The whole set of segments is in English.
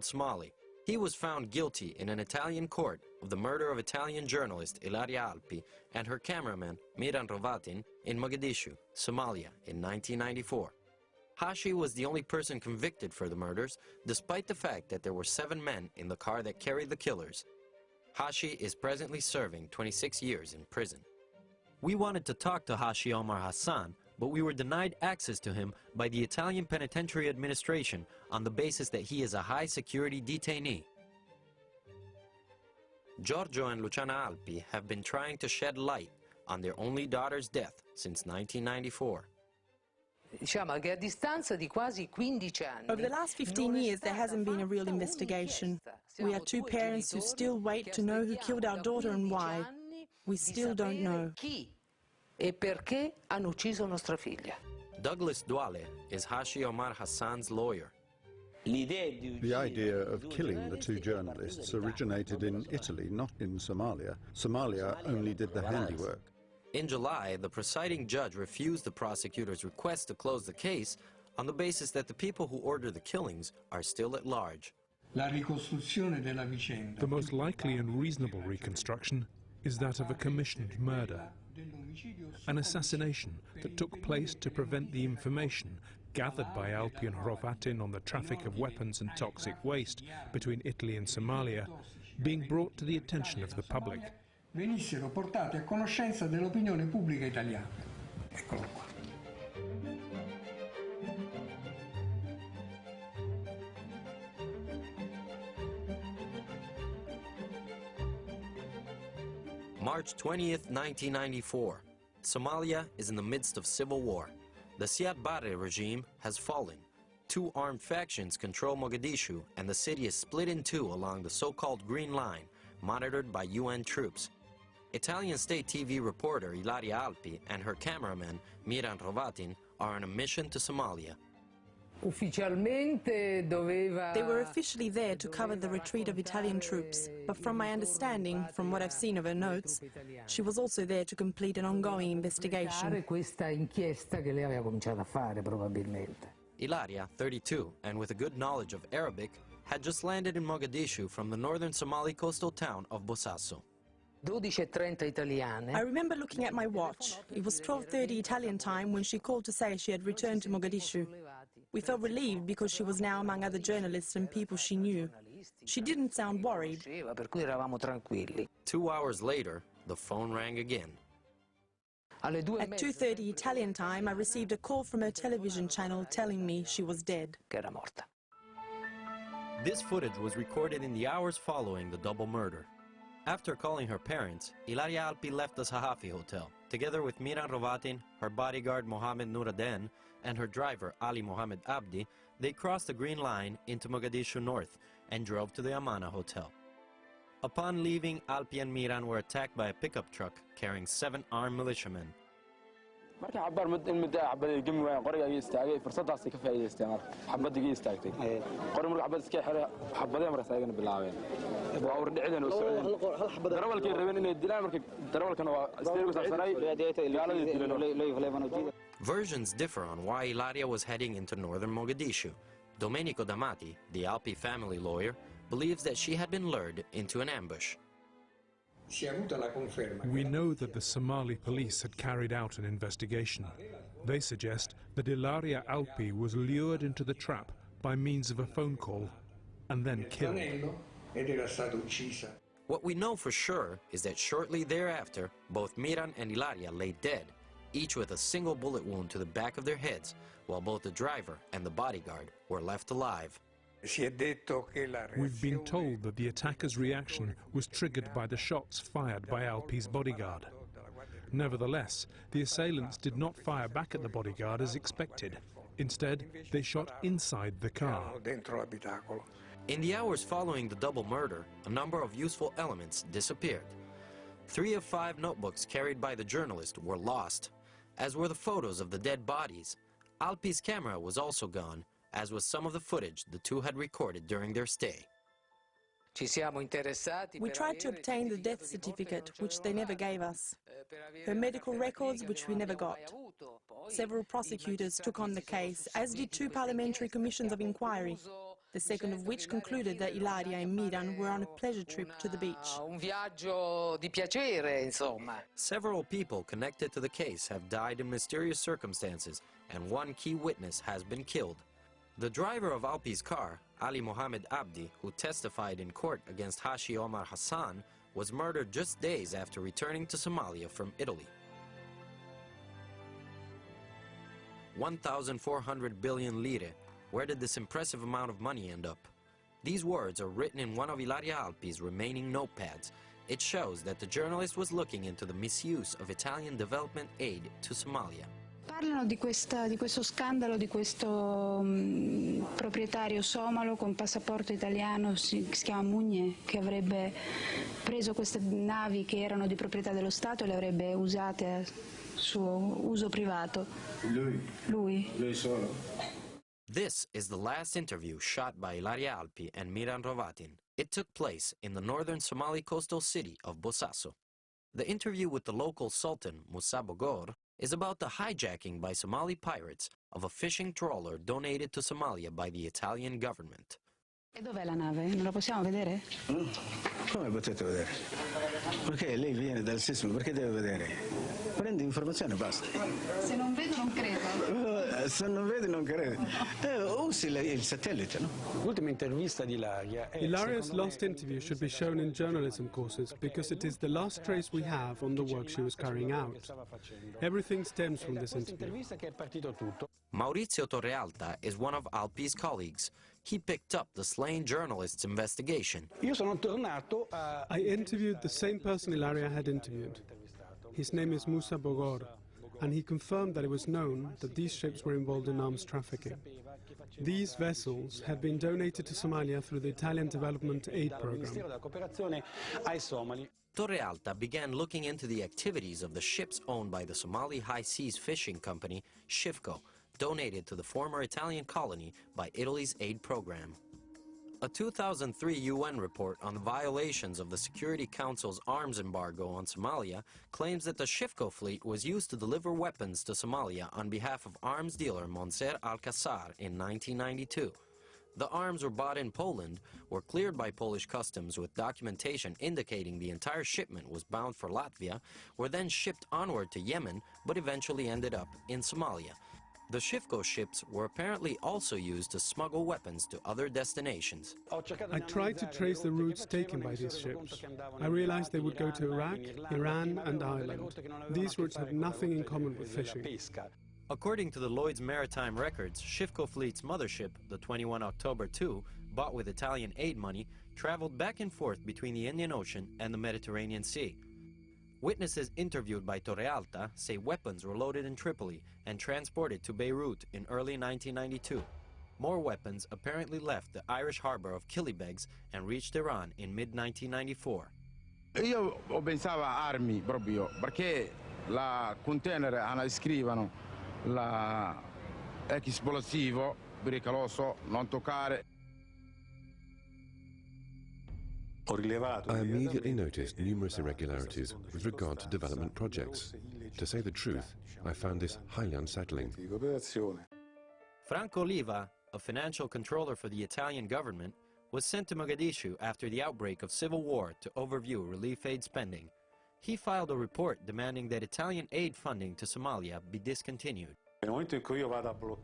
year-old Somali. He was found guilty in an Italian court of the murder of Italian journalist Ilaria Alpi and her cameraman Miran Hrovatin in Mogadishu, Somalia in 1994. Hashi was the only person convicted for the murders, despite the fact that there were 7 men in the car that carried the killers. Hashi is presently serving 26 years in prison. We wanted to talk to Hashi Omar Hassan, but we were denied access to him by the Italian Penitentiary Administration on the basis that he is a high-security detainee. Giorgio and Luciana Alpi have been trying to shed light on their only daughter's death since 1994. Over the last 15 years, there hasn't been a real investigation. We are 2 parents who still wait to know who killed our daughter and why. We still don't know. Douglas Duale is Hashi Omar Hassan's lawyer. The idea of killing the 2 journalists originated in Italy, not in Somalia. Somalia only did the handiwork. In July, the presiding judge refused the prosecutor's request to close the case on the basis that the people who ordered the killings are still at large. The most likely and reasonable reconstruction is that of a commissioned murder, an assassination that took place to prevent the information gathered by Alpi and Hrovatin on the traffic of weapons and toxic waste between Italy and Somalia being brought to the attention of the public. Venissero portate a conoscenza dell'opinione pubblica italiana. Eccolo qua. March 20th, 1994. Somalia is in the midst of civil war. The Siad Barre regime has fallen. 2 armed factions control Mogadishu, and the city is split in 2 along the so-called Green Line, monitored by UN troops. Italian state TV reporter Ilaria Alpi and her cameraman Miran Hrovatin are on a mission to Somalia. They were officially there to cover the retreat of Italian troops, but from my understanding, from what I've seen of her notes, she was also there to complete an ongoing investigation. Ilaria, 32, and with a good knowledge of Arabic, had just landed in Mogadishu from the northern Somali coastal town of Bosaso. I remember looking at my watch. It was 12:30 Italian time when she called to say she had returned to Mogadishu. We felt relieved because she was now among other journalists and people she knew. She didn't sound worried. 2 hours later, the phone rang again. At 2:30 Italian time, I received a call from her television channel telling me she was dead. This footage was recorded in the hours following the double murder. After calling her parents, Ilaria Alpi left the Sahafi hotel, together with Miran Hrovatin, her bodyguard Mohammed Nouraden, and her driver Ali Mohammed Abdi. They crossed the Green Line into Mogadishu North and drove to the Amana hotel. Upon leaving, Alpi and Miran were attacked by a pickup truck carrying 7 armed militiamen. Versions differ on why Ilaria was heading into northern Mogadishu. Domenico Damati, the Alpi family lawyer, believes that she had been lured into an ambush. We know that the Somali police had carried out an investigation. They suggest that Ilaria Alpi was lured into the trap by means of a phone call and then killed. What we know for sure is that shortly thereafter, both Miran and Ilaria lay dead, each with a single bullet wound to the back of their heads, while both the driver and the bodyguard were left alive. We've been told that the attacker's reaction was triggered by the shots fired by Alpi's bodyguard. Nevertheless, the assailants did not fire back at the bodyguard as expected. Instead, they shot inside the car. In the hours following the double murder, a number of useful elements disappeared. 3 of 5 notebooks carried by the journalist were lost, as were the photos of the dead bodies. Alpi's camera was also gone, as was some of the footage the 2 had recorded during their stay. We tried to obtain the death certificate, which they never gave us. Her medical records, which we never got. Several prosecutors took on the case, as did 2 parliamentary commissions of inquiry. the second of which concluded that Ilaria and Miran were on a pleasure trip to the beach. Un viaggio di piacere, insomma. Several people connected to the case have died in mysterious circumstances, and one key witness has been killed. The driver of Alpi's car, Ali Mohammed Abdi, who testified in court against Hashi Omar Hassan, was murdered just days after returning to Somalia from Italy. 1,400 billion lire. Where did this impressive amount of money end up? These words are written in one of Ilaria Alpi's remaining notepads. It shows that the journalist was looking into the misuse of Italian development aid to Somalia. Parlano di questo scandalo, di questo proprietario somalo con passaporto italiano, si chiama Mugne, che avrebbe preso queste navi che erano di proprietà dello Stato e le avrebbe usate a suo uso privato. Lui solo. This is the last interview shot by Ilaria Alpi and Miran Rovatin. It took place in the northern Somali coastal city of Bosaso. The interview with the local sultan, Musa Bogor, is about the hijacking by Somali pirates of a fishing trawler donated to Somalia by the Italian government. E dov'è la nave? Non la possiamo vedere? Come potete vedere? Perché lei viene dal sisma, perché deve vedere? Prendi informazione e basta. Se non vedo non credo. Se non vedi non credi. Usi il satellite, no? L'ultima intervista di Ilaria. Ilaria's last interview should be shown in journalism courses because it is the last trace we have on the work she was carrying out. Everything stems from this interview. Maurizio Torrealta is one of Alpi's colleagues. He picked up the slain journalist's investigation. I interviewed the same person Ilaria had interviewed. His name is Musa Bogor, and he confirmed that it was known that these ships were involved in arms trafficking. These vessels had been donated to Somalia through the Italian Development Aid Program. Torrealta began looking into the activities of the ships owned by the Somali High Seas Fishing Company, Shifco, donated to the former Italian colony by Italy's aid program. A 2003 UN report on the violations of the Security Council's arms embargo on Somalia claims that the Shifco fleet was used to deliver weapons to Somalia on behalf of arms dealer Monser Al-Qassar in 1992. The arms were bought in Poland, were cleared by Polish customs with documentation indicating the entire shipment was bound for Latvia, were then shipped onward to Yemen, but eventually ended up in Somalia. The Shifco ships were apparently also used to smuggle weapons to other destinations. I tried to trace the routes taken by these ships. I realized they would go to Iraq, Iran and Ireland. These routes had nothing in common with fishing. According to the Lloyd's Maritime Records, Shifco Fleet's mothership, the 21 October 2, bought with Italian aid money, traveled back and forth between the Indian Ocean and the Mediterranean Sea. Witnesses interviewed by Torrealta say weapons were loaded in Tripoli and transported to Beirut in early 1992. More weapons apparently left the Irish harbor of Killybegs and reached Iran in mid-1994. Io pensavo a armi proprio, perché la container scrivono la esplosivo, pericoloso, non toccare. I immediately noticed numerous irregularities with regard to development projects. To say the truth, I found this highly unsettling. Franco Oliva, a financial controller for the Italian government, was sent to Mogadishu after the outbreak of civil war to overview relief aid spending. He filed a report demanding that Italian aid funding to Somalia be discontinued. The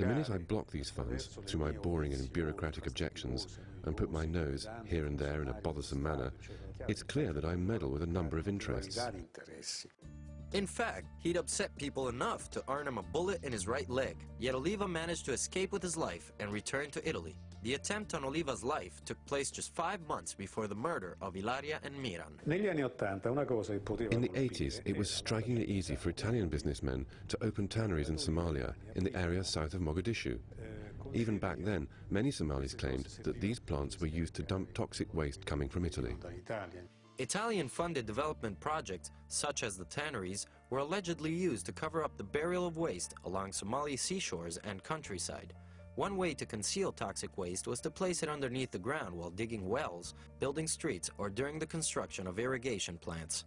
minute I block these funds through my boring and bureaucratic objections and put my nose here and there in a bothersome manner, it's clear that I meddle with a number of interests. In fact, he'd upset people enough to earn him a bullet in his right leg, yet Oliva managed to escape with his life and return to Italy. The attempt on Oliva's life took place just 5 months before the murder of Ilaria and Miran. In the 80s, it was strikingly easy for Italian businessmen to open tanneries in Somalia, in the area south of Mogadishu. Even back then, many Somalis claimed that these plants were used to dump toxic waste coming from Italy. Italian-funded development projects, such as the tanneries, were allegedly used to cover up the burial of waste along Somali seashores and countryside. One way to conceal toxic waste was to place it underneath the ground while digging wells, building streets, or during the construction of irrigation plants.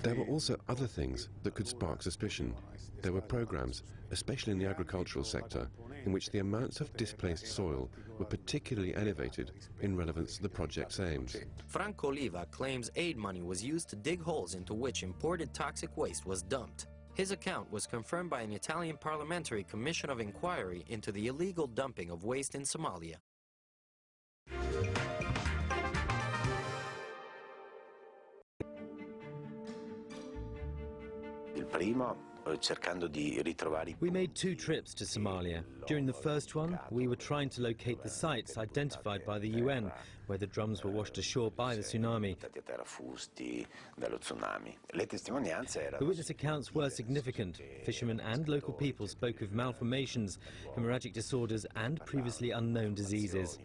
There were also other things that could spark suspicion. There were programs, especially in the agricultural sector, in which the amounts of displaced soil were particularly elevated in relevance to the project's aims. Franco Oliva claims aid money was used to dig holes into which imported toxic waste was dumped. His account was confirmed by an Italian parliamentary commission of inquiry into the illegal dumping of waste in Somalia. We made 2 trips to Somalia. During the first one, we were trying to locate the sites identified by the UN, where the drums were washed ashore by the tsunami. The witness accounts were significant. Fishermen and local people spoke of malformations, hemorrhagic disorders and previously unknown diseases.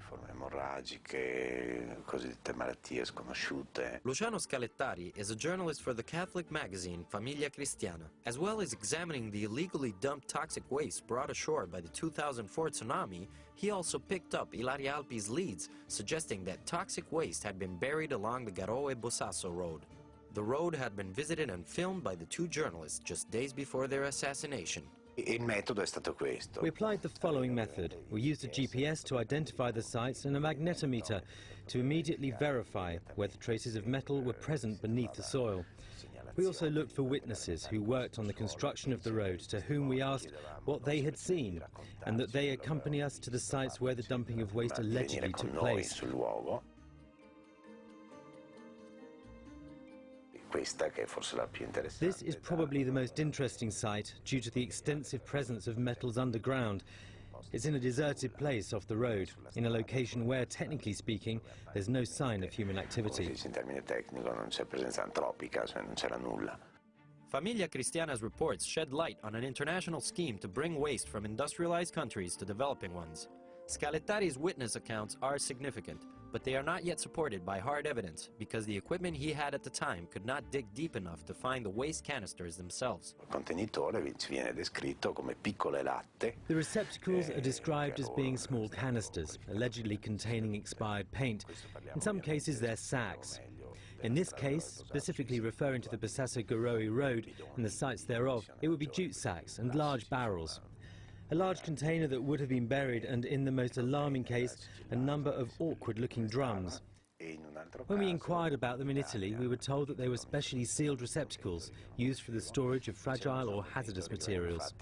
Luciano Scalettari is a journalist for the Catholic magazine Famiglia Cristiana. As well as examining the illegally dumped toxic waste brought ashore by the 2004 tsunami, he also picked up Ilaria Alpi's leads, suggesting that toxic waste had been buried along the Garowe-Bosaso road. The road had been visited and filmed by the 2 journalists just days before their assassination. We applied the following method. We used a GPS to identify the sites and a magnetometer to immediately verify whether traces of metal were present beneath the soil. We also looked for witnesses who worked on the construction of the road, to whom we asked what they had seen, and that they accompany us to the sites where the dumping of waste allegedly took place. This is probably the most interesting site due to the extensive presence of metals underground. It's in a deserted place off the road, in a location where, technically speaking, there's no sign of human activity. Famiglia Cristiana's reports shed light on an international scheme to bring waste from industrialized countries to developing ones. Scalettari's witness accounts are significant, but they are not yet supported by hard evidence because the equipment he had at the time could not dig deep enough to find the waste canisters themselves. The receptacles are described as being small canisters, allegedly containing expired paint. In some cases, they're sacks. In this case, specifically referring to the Bosaso-Garowe road and the sites thereof, it would be jute sacks and large barrels. A large container that would have been buried, and in the most alarming case, a number of awkward-looking drums. When we inquired about them in Italy, we were told that they were specially sealed receptacles used for the storage of fragile or hazardous materials.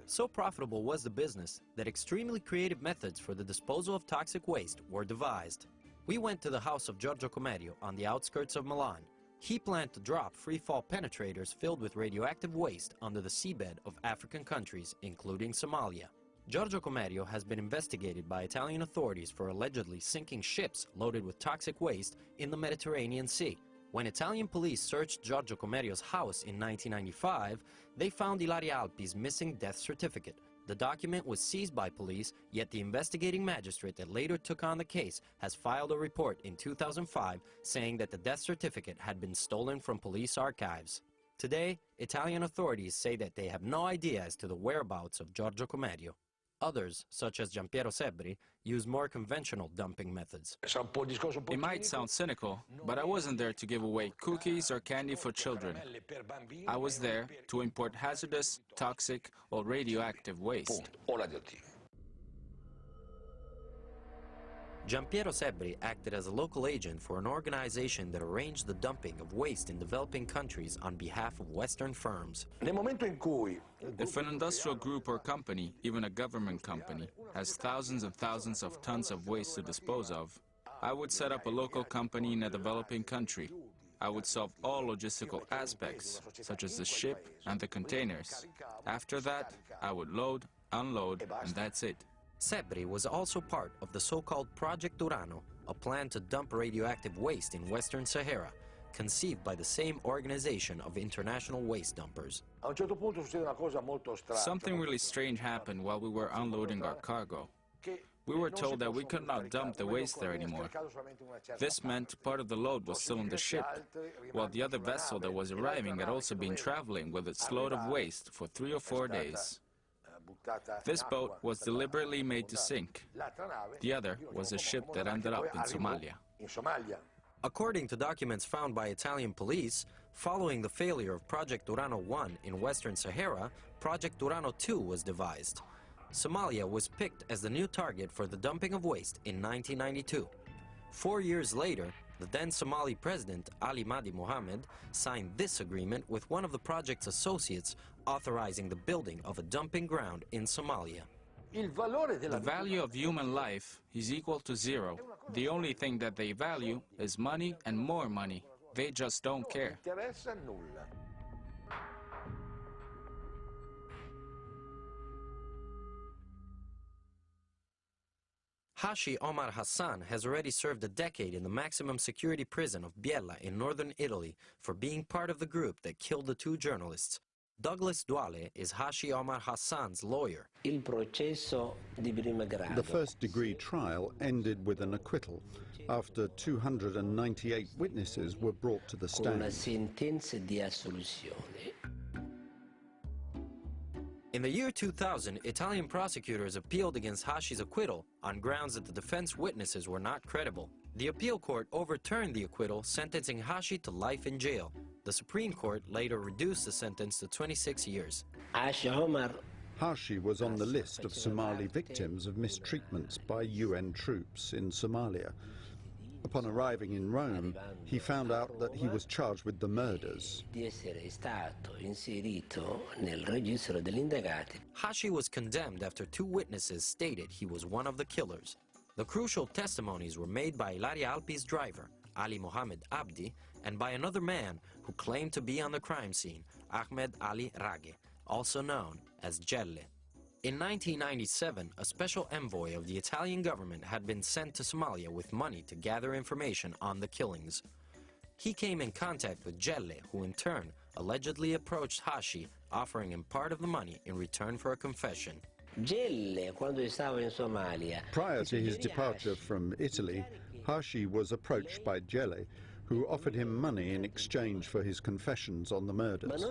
So profitable was the business that extremely creative methods for the disposal of toxic waste were devised. We went to the house of Giorgio Comerio on the outskirts of Milan. He planned to drop free-fall penetrators filled with radioactive waste under the seabed of African countries, including Somalia. Giorgio Comerio has been investigated by Italian authorities for allegedly sinking ships loaded with toxic waste in the Mediterranean Sea. When Italian police searched Giorgio Comerio's house in 1995, they found Ilaria Alpi's missing death certificate. The document was seized by police, yet the investigating magistrate that later took on the case has filed a report in 2005 saying that the death certificate had been stolen from police archives. Today, Italian authorities say that they have no idea as to the whereabouts of Giorgio Comerio. Others, such as Giampiero Sebri, use more conventional dumping methods. It might sound cynical, but I wasn't there to give away cookies or candy for children. I was there to import hazardous, toxic, or radioactive waste. Giampiero Sebri acted as a local agent for an organization that arranged the dumping of waste in developing countries on behalf of Western firms. If an industrial group or company, even a government company, has thousands and thousands of tons of waste to dispose of, I would set up a local company in a developing country. I would solve all logistical aspects, such as the ship and the containers. After that, I would load, unload, and that's it. Sebri was also part of the so-called Project Urano, a plan to dump radioactive waste in Western Sahara, conceived by the same organization of international waste dumpers. Something really strange happened while we were unloading our cargo. We were told that we could not dump the waste there anymore. This meant part of the load was still on the ship, while the other vessel that was arriving had also been traveling with its load of waste for 3 or 4 days. This boat was deliberately made to sink. The other was a ship that ended up in Somalia. According to documents found by Italian police, following the failure of Project Urano 1 in Western Sahara, Project Urano 2 was devised. Somalia was picked as the new target for the dumping of waste in 1992. 4 years later, the then Somali president, Ali Mahdi Mohammed, signed this agreement with one of the project's associates, authorizing the building of a dumping ground in Somalia. The value of human life is equal to zero. The only thing that they value is money and more money. They just don't care. Hashi Omar Hassan has already served a decade in the maximum security prison of Biella in northern Italy for being part of the group that killed the two journalists. Douglas Duale is Hashi Omar Hassan's lawyer. The first-degree trial ended with an acquittal after 298 witnesses were brought to the stand. In the year 2000, Italian prosecutors appealed against Hashi's acquittal on grounds that the defense witnesses were not credible. The appeal court overturned the acquittal, sentencing Hashi to life in jail. The Supreme Court later reduced the sentence to 26 years. Hashi was on the list of Somali victims of mistreatments by UN troops in Somalia. Upon arriving in Rome, he found out that he was charged with the murders. Hashi was condemned after two witnesses stated he was one of the killers. The crucial testimonies were made by Ilaria Alpi's driver, Ali Mohammed Abdi, and by another man who claimed to be on the crime scene, Ahmed Ali Rage, also known as Gelle. In 1997, a special envoy of the Italian government had been sent to Somalia with money to gather information on the killings. He came in contact with Gelle, who in turn allegedly approached Hashi, offering him part of the money in return for a confession. Prior to his departure from Italy, Hashi was approached by Gelle, who offered him money in exchange for his confessions on the murders.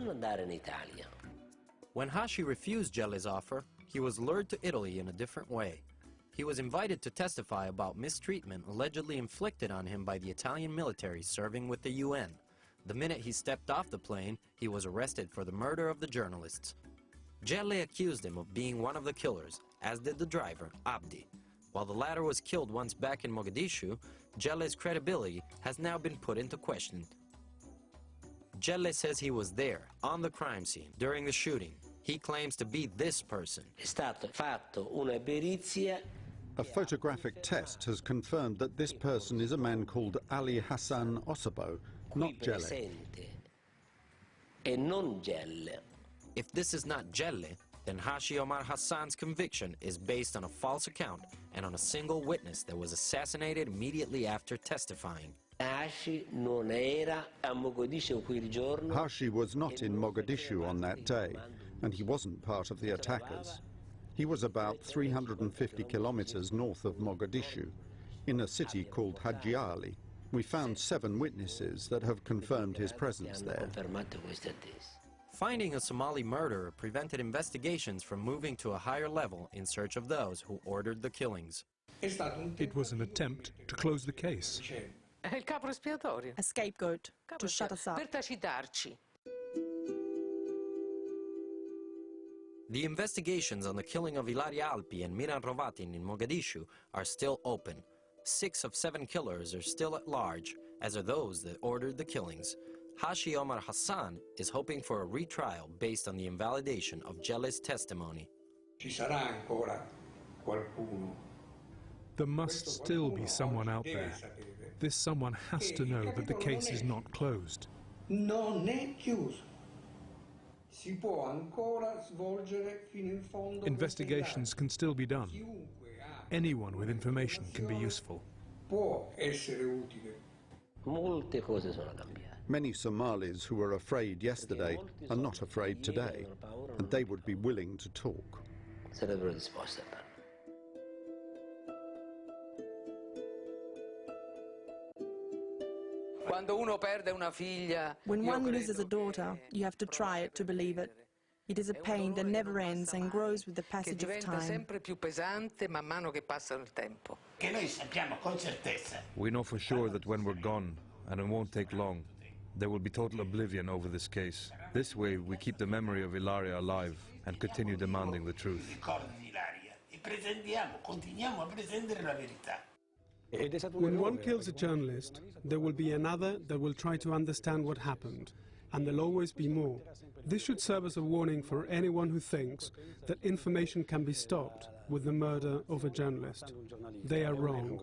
When Hashi refused Gelle's offer, he was lured to Italy in a different way. He was invited to testify about mistreatment allegedly inflicted on him by the Italian military serving with the UN. The minute he stepped off the plane, he was arrested for the murder of the journalists. Gelle accused him of being one of the killers, as did the driver, Abdi. While the latter was killed once back in Mogadishu, Gelle's credibility has now been put into question. Gelle says he was there, on the crime scene, during the shooting. He claims to be this person. A photographic test has confirmed that this person is a man called Ali Hassan Osabo, not Gelle. If this is not Gelle, then Hashi Omar Hassan's conviction is based on a false account and on a single witness that was assassinated immediately after testifying. Hashi was not in Mogadishu on that day, and he wasn't part of the attackers. He was about 350 kilometers north of Mogadishu, in a city called Haji Ali. We found 7 witnesses that have confirmed his presence there. Finding a Somali murderer prevented investigations from moving to a higher level in search of those who ordered the killings. It was an attempt to close the case. A scapegoat to shut us up. The investigations on the killing of Ilaria Alpi and Miran Hrovatin in Mogadishu are still open. 6 of 7 killers are still at large, as are those that ordered the killings. Hashi Omar Hassan is hoping for a retrial based on the invalidation of Gelle's testimony. There must still be someone out there. This someone has to know that the case is not closed. Investigations can still be done. Anyone with information can be useful. Many Somalis who were afraid yesterday are not afraid today, and they would be willing to talk. When one loses a daughter, you have to try it to believe it. It is a pain that never ends and grows with the passage of time. Sempre più pesante man mano che passa il tempo. We know for sure that when we're gone, and it won't take long, there will be total oblivion over this case. This way we keep the memory of Ilaria alive and continue demanding the truth. When one kills a journalist, there will be another that will try to understand what happened, and there'll always be more. This should serve as a warning for anyone who thinks that information can be stopped with the murder of a journalist. They are wrong,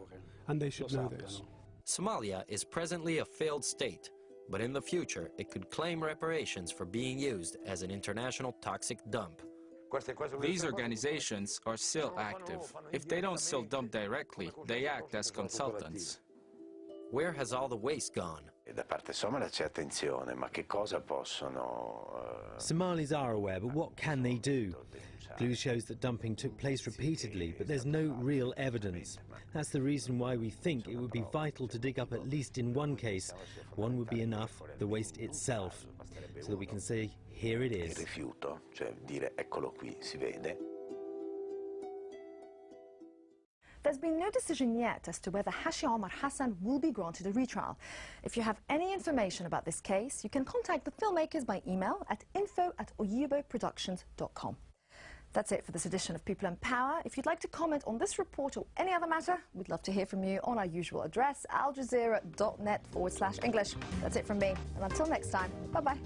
and they should know this. Somalia is presently a failed state, but in the future it could claim reparations for being used as an international toxic dump. These organizations are still active. If they don't still dump directly, they act as consultants. Where has all the waste gone? Somalis are aware, but what can they do? Clues shows that dumping took place repeatedly, but there's no real evidence. That's the reason why we think it would be vital to dig up at least in one case. One would be enough, the waste itself, so that we can say, here it is. There's been no decision yet as to whether Hashi Omar Hassan will be granted a retrial. If you have any information about this case, you can contact the filmmakers by email at info@oyuboproductions.com. That's it for this edition of People and Power. If you'd like to comment on this report or any other matter, we'd love to hear from you on our usual address, aljazeera.net/English. That's it from me, and until next time, bye-bye.